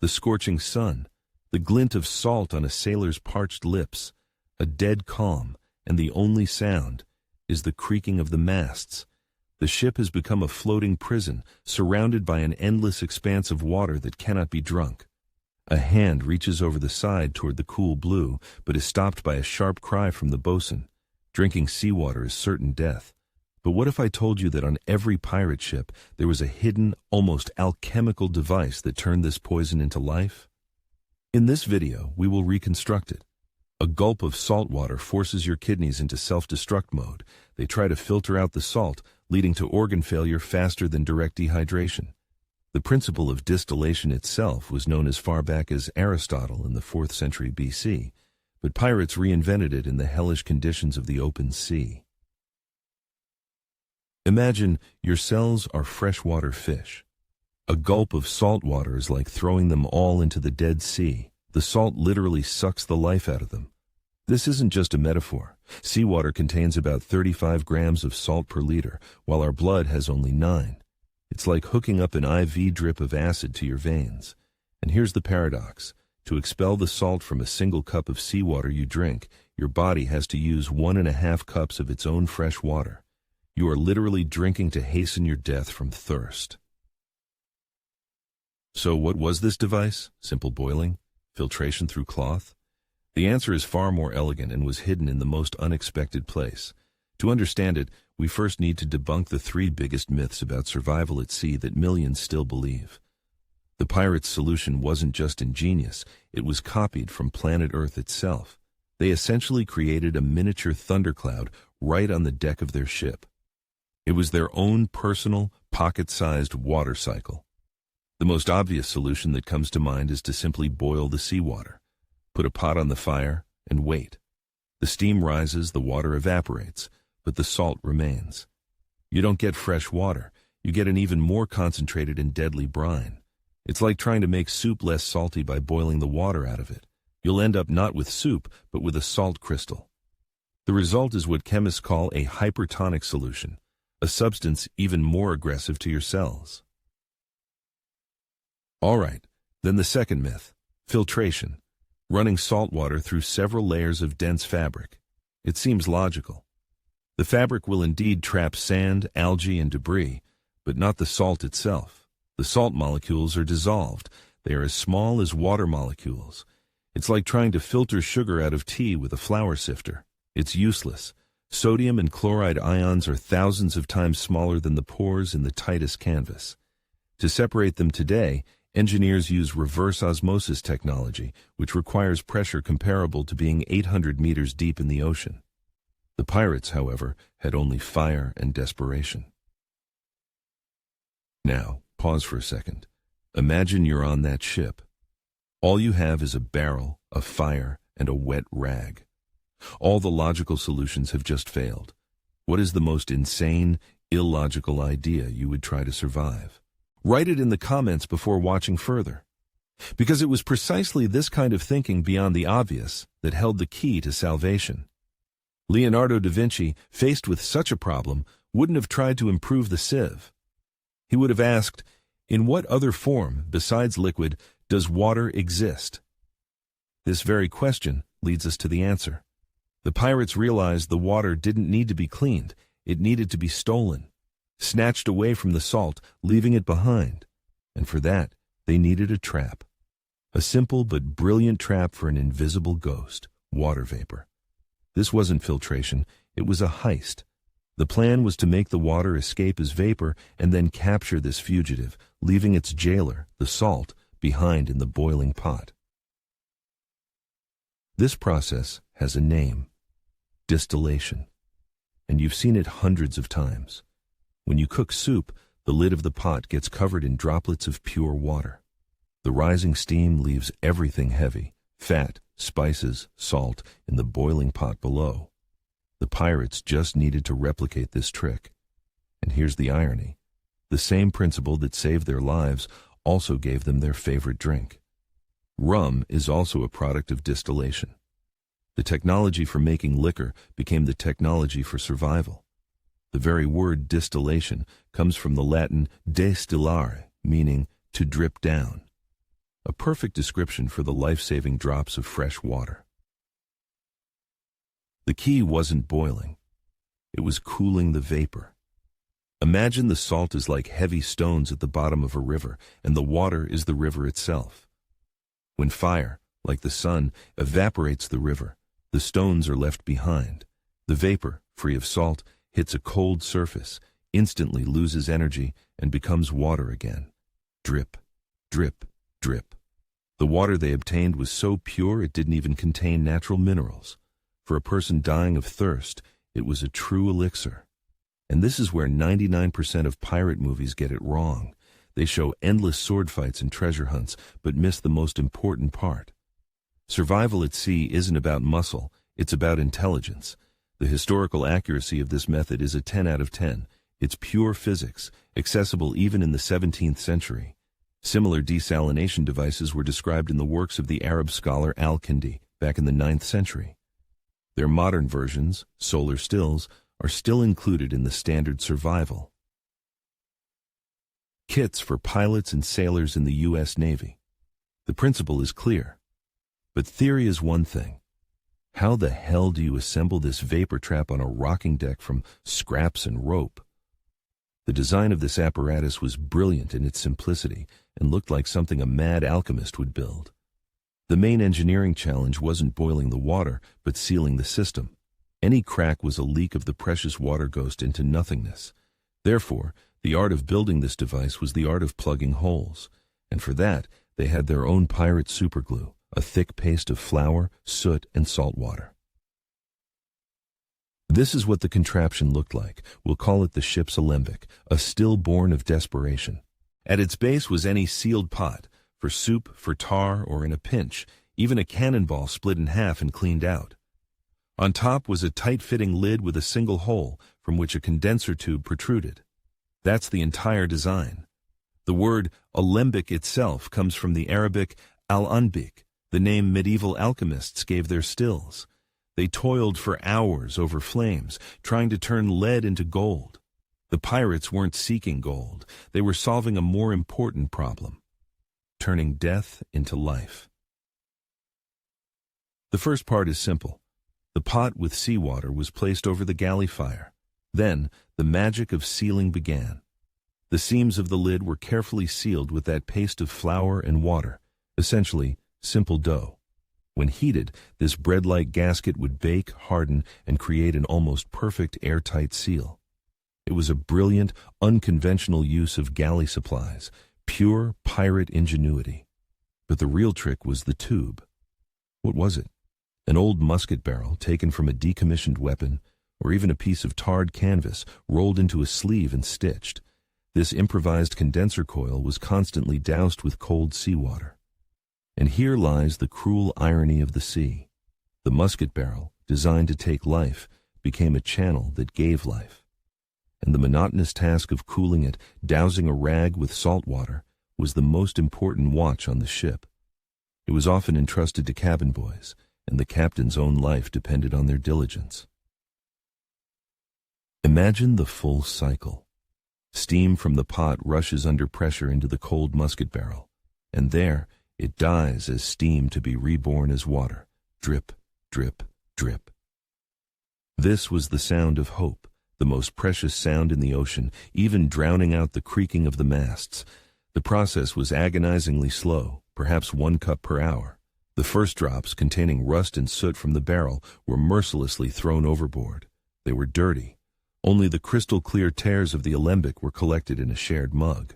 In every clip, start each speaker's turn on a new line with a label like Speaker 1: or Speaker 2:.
Speaker 1: the scorching sun, the glint of salt on a sailor's parched lips, a dead calm, and the only sound is the creaking of the masts. The ship has become a floating prison, surrounded by an endless expanse of water that cannot be drunk. A hand reaches over the side toward the cool blue, but is stopped by a sharp cry from the boatswain. Drinking seawater is certain death. But what if I told you that on every pirate ship there was a hidden, almost alchemical device that turned this poison into life? In this video, we will reconstruct it. A gulp of salt water forces your kidneys into self-destruct mode. They try to filter out the salt, leading to organ failure faster than direct dehydration. The principle of distillation itself was known as far back as Aristotle in the 4th century BC, but pirates reinvented it in the hellish conditions of the open sea. Imagine your cells are freshwater fish. A gulp of salt water is like throwing them all into the Dead Sea. The salt literally sucks the life out of them. This isn't just a metaphor. Seawater contains about 35 grams of salt per liter, while our blood has only 9. It's like hooking up an IV drip of acid to your veins. And here's the paradox. To expel the salt from a single cup of seawater you drink, your body has to use 1.5 cups of its own fresh water. You are literally drinking to hasten your death from thirst. So what was this device? Simple boiling? Filtration through cloth? The answer is far more elegant and was hidden in the most unexpected place. To understand it, we first need to debunk the 3 biggest myths about survival at sea that millions still believe. The pirates' solution wasn't just ingenious, it was copied from planet Earth itself. They essentially created a miniature thundercloud right on the deck of their ship. It was their own personal, pocket-sized water cycle. The most obvious solution that comes to mind is to simply boil the seawater. Put a pot on the fire and wait. The steam rises, the water evaporates, but the salt remains. You don't get fresh water, you get an even more concentrated and deadly brine. It's like trying to make soup less salty by boiling the water out of it. You'll end up not with soup, but with a salt crystal. The result is what chemists call a hypertonic solution, a substance even more aggressive to your cells. All right, then the second myth, filtration. Running salt water through several layers of dense fabric. It seems logical. The fabric will indeed trap sand, algae, and debris, but not the salt itself. The salt molecules are dissolved. They are as small as water molecules. It's like trying to filter sugar out of tea with a flour sifter. It's useless. Sodium and chloride ions are thousands of times smaller than the pores in the tightest canvas. To separate them today, engineers use reverse osmosis technology, which requires pressure comparable to being 800 meters deep in the ocean. The pirates, however, had only fire and desperation. Now, pause for a second. Imagine you're on that ship. All you have is a barrel, a fire, and a wet rag. All the logical solutions have just failed. What is the most insane, illogical idea you would try to survive? Write it in the comments before watching further. Because it was precisely this kind of thinking beyond the obvious that held the key to salvation. Leonardo da Vinci, faced with such a problem, wouldn't have tried to improve the sieve. He would have asked, in what other form, besides liquid, does water exist? This very question leads us to the answer. The pirates realized the water didn't need to be cleaned, it needed to be stolen. Snatched away from the salt, leaving it behind. And for that, they needed a trap. A simple but brilliant trap for an invisible ghost, water vapor. This wasn't filtration, it was a heist. The plan was to make the water escape as vapor and then capture this fugitive, leaving its jailer, the salt, behind in the boiling pot. This process has a name, distillation. And you've seen it hundreds of times. When you cook soup, the lid of the pot gets covered in droplets of pure water. The rising steam leaves everything heavy, fat, spices, salt, in the boiling pot below. The pirates just needed to replicate this trick. And here's the irony. The same principle that saved their lives also gave them their favorite drink. Rum is also a product of distillation. The technology for making liquor became the technology for survival. The very word distillation comes from the Latin destillare, meaning to drip down. a perfect description for the life-saving drops of fresh water. The key wasn't boiling. It was cooling the vapor. Imagine the salt is like heavy stones at the bottom of a river, and the water is the river itself. When fire, like the sun, evaporates the river, the stones are left behind. The vapor, free of salt, hits a cold surface, instantly loses energy, and becomes water again. Drip, drip, drip. The water they obtained was so pure it didn't even contain natural minerals. For a person dying of thirst, it was a true elixir. And this is where 99% of pirate movies get it wrong. They show endless sword fights and treasure hunts, but miss the most important part. Survival at sea isn't about muscle, it's about intelligence. The historical accuracy of this method is a 10 out of 10. It's pure physics, accessible even in the 17th century. Similar desalination devices were described in the works of the Arab scholar Al-Kindi back in the 9th century. Their modern versions, solar stills, are still included in the standard survival kits for pilots and sailors in the U.S. Navy. The principle is clear. But theory is one thing. How the hell do you assemble this vapor trap on a rocking deck from scraps and rope? The design of this apparatus was brilliant in its simplicity and looked like something a mad alchemist would build. The main engineering challenge wasn't boiling the water, but sealing the system. Any crack was a leak of the precious water ghost into nothingness. Therefore, the art of building this device was the art of plugging holes, and for that, they had their own pirate superglue, a thick paste of flour, soot, and salt water. This is what the contraption looked like. We'll call it the ship's Alembic, a still born of desperation. At its base was any sealed pot, for soup, for tar, or in a pinch, even a cannonball split in half and cleaned out. On top was a tight-fitting lid with a single hole from which a condenser tube protruded. That's the entire design. The word Alembic itself comes from the Arabic Alembic, the name medieval alchemists gave their stills. They toiled for hours over flames, trying to turn lead into gold. The pirates weren't seeking gold. They were solving a more important problem: turning death into life. The first part is simple. The pot with seawater was placed over the galley fire. Then, the magic of sealing began. The seams of the lid were carefully sealed with that paste of flour and water, essentially simple dough. When heated, this bread-like gasket would bake, harden, and create an almost perfect airtight seal. It was a brilliant, unconventional use of galley supplies, pure pirate ingenuity. But the real trick was the tube. What was it? An old musket barrel taken from a decommissioned weapon, or even a piece of tarred canvas rolled into a sleeve and stitched. This improvised condenser coil was constantly doused with cold seawater. And here lies the cruel irony of the sea. The musket barrel, designed to take life, became a channel that gave life. And the monotonous task of cooling it, dousing a rag with salt water, was the most important watch on the ship. It was often entrusted to cabin boys, and the captain's own life depended on their diligence. Imagine the full cycle. Steam from the pot rushes under pressure into the cold musket barrel, and there it dies as steam to be reborn as water. Drip, drip, drip. This was the sound of hope, the most precious sound in the ocean, even drowning out the creaking of the masts. The process was agonizingly slow, perhaps 1 cup per hour. The first drops, containing rust and soot from the barrel, were mercilessly thrown overboard. They were dirty. Only the crystal-clear tears of the Alembic were collected in a shared mug.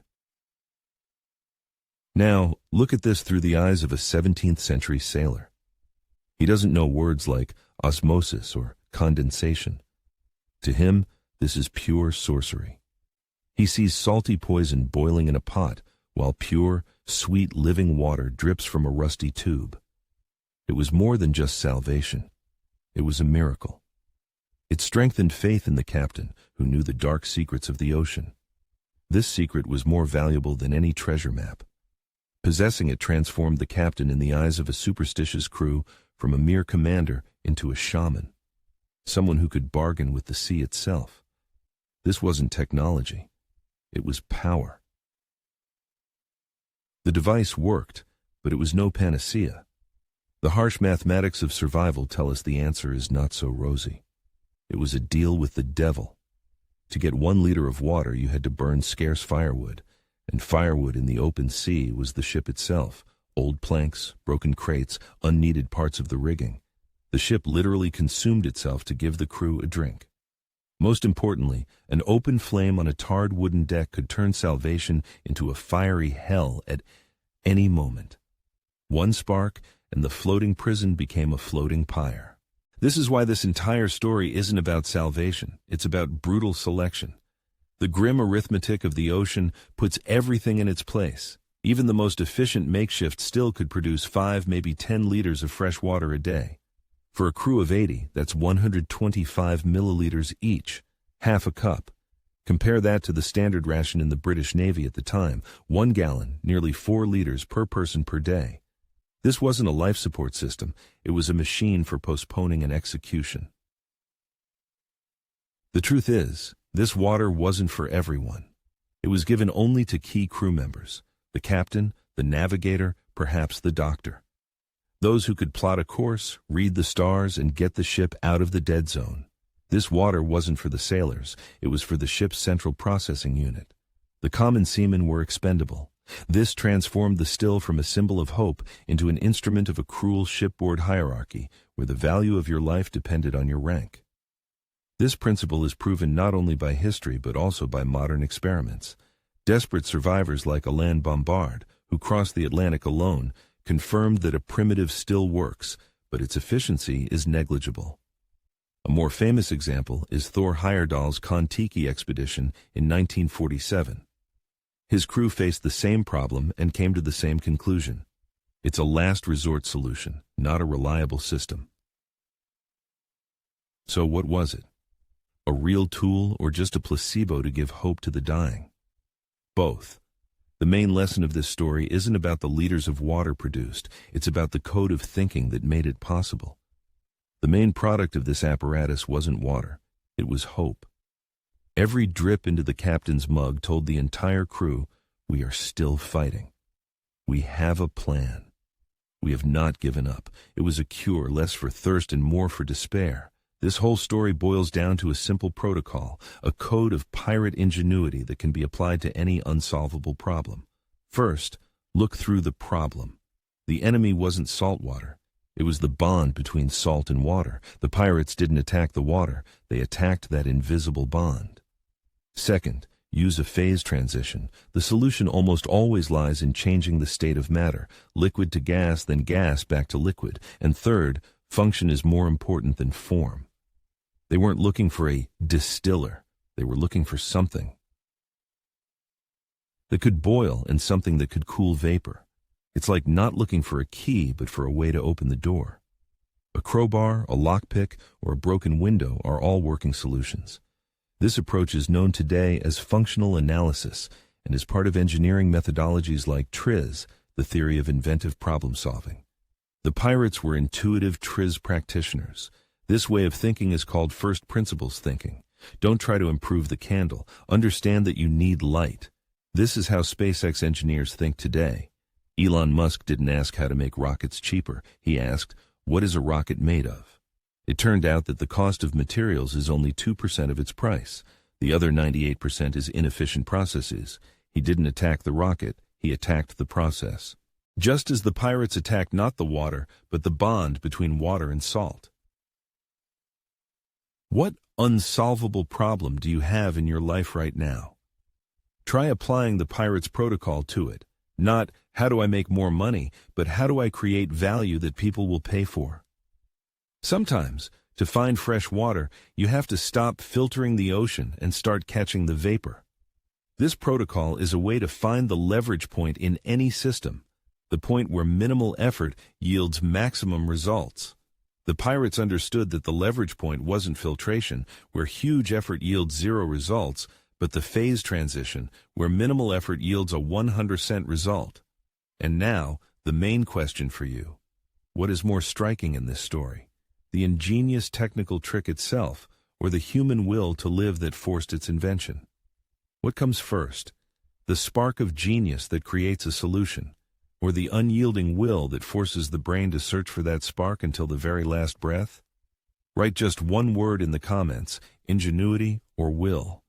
Speaker 1: Now, look at this through the eyes of a 17th-century sailor. He doesn't know words like osmosis or condensation. To him, this is pure sorcery. He sees salty poison boiling in a pot, while pure, sweet living water drips from a rusty tube. It was more than just salvation. It was a miracle. It strengthened faith in the captain, who knew the dark secrets of the ocean. This secret was more valuable than any treasure map. Possessing it transformed the captain in the eyes of a superstitious crew from a mere commander into a shaman, someone who could bargain with the sea itself. This wasn't technology. It was power. The device worked, but it was no panacea. The harsh mathematics of survival tell us the answer is not so rosy. It was a deal with the devil. To get 1 liter of water, you had to burn scarce firewood, and firewood in the open sea was the ship itself, old planks, broken crates, unneeded parts of the rigging. The ship literally consumed itself to give the crew a drink. Most importantly, an open flame on a tarred wooden deck could turn salvation into a fiery hell at any moment. One spark, and the floating prison became a floating pyre. This is why this entire story isn't about salvation. It's about brutal selection. The grim arithmetic of the ocean puts everything in its place. Even the most efficient makeshift still could produce 5, maybe 10 liters of fresh water a day. For a crew of 80, that's 125 milliliters each, half a cup. Compare that to the standard ration in the British Navy at the time, 1 gallon, nearly 4 liters per person per day. This wasn't a life support system, it was a machine for postponing an execution. The truth is, this water wasn't for everyone. It was given only to key crew members, the captain, the navigator, perhaps the doctor. Those who could plot a course, read the stars, and get the ship out of the dead zone. This water wasn't for the sailors, it was for the ship's central processing unit. The common seamen were expendable. This transformed the still from a symbol of hope into an instrument of a cruel shipboard hierarchy where the value of your life depended on your rank. This principle is proven not only by history but also by modern experiments. Desperate survivors like Alain Bombard, who crossed the Atlantic alone, confirmed that a primitive still works, but its efficiency is negligible. A more famous example is Thor Heyerdahl's Kon-Tiki expedition in 1947. His crew faced the same problem and came to the same conclusion. It's a last resort solution, not a reliable system. So what was it? A real tool or just a placebo to give hope to the dying? Both. The main lesson of this story isn't about the liters of water produced, it's about the code of thinking that made it possible. The main product of this apparatus wasn't water, it was hope. Every drip into the captain's mug told the entire crew, we are still fighting. We have a plan. We have not given up. It was a cure, less for thirst and more for despair. This whole story boils down to a simple protocol, a code of pirate ingenuity that can be applied to any unsolvable problem. First, look through the problem. The enemy wasn't salt water. It was the bond between salt and water. The pirates didn't attack the water. They attacked that invisible bond. Second, use a phase transition. The solution almost always lies in changing the state of matter, liquid to gas, then gas back to liquid. And third, function is more important than form. They weren't looking for a distiller. They were looking for something that could boil and something that could cool vapor. It's like not looking for a key, but for a way to open the door. A crowbar, a lockpick, or a broken window are all working solutions. This approach is known today as functional analysis and is part of engineering methodologies like TRIZ, the theory of inventive problem solving. The pirates were intuitive TRIZ practitioners. This way of thinking is called first principles thinking. Don't try to improve the candle. Understand that you need light. This is how SpaceX engineers think today. Elon Musk didn't ask how to make rockets cheaper. He asked, what is a rocket made of? It turned out that the cost of materials is only 2% of its price. The other 98% is inefficient processes. He didn't attack the rocket, he attacked the process. Just as the pirates attacked not the water, but the bond between water and salt. What unsolvable problem do you have in your life right now? Try applying the pirates' protocol to it. Not, how do I make more money, but how do I create value that people will pay for? Sometimes, to find fresh water, you have to stop filtering the ocean and start catching the vapor. This protocol is a way to find the leverage point in any system, the point where minimal effort yields maximum results. The pirates understood that the leverage point wasn't filtration, where huge effort yields 0 results, but the phase transition, where minimal effort yields a 100% result. And now, the main question for you. What is more striking in this story? The ingenious technical trick itself, or the human will to live that forced its invention? What comes first? The spark of genius that creates a solution, Or the unyielding will that forces the brain to search for that spark until the very last breath? Write just one word in the comments, ingenuity or will.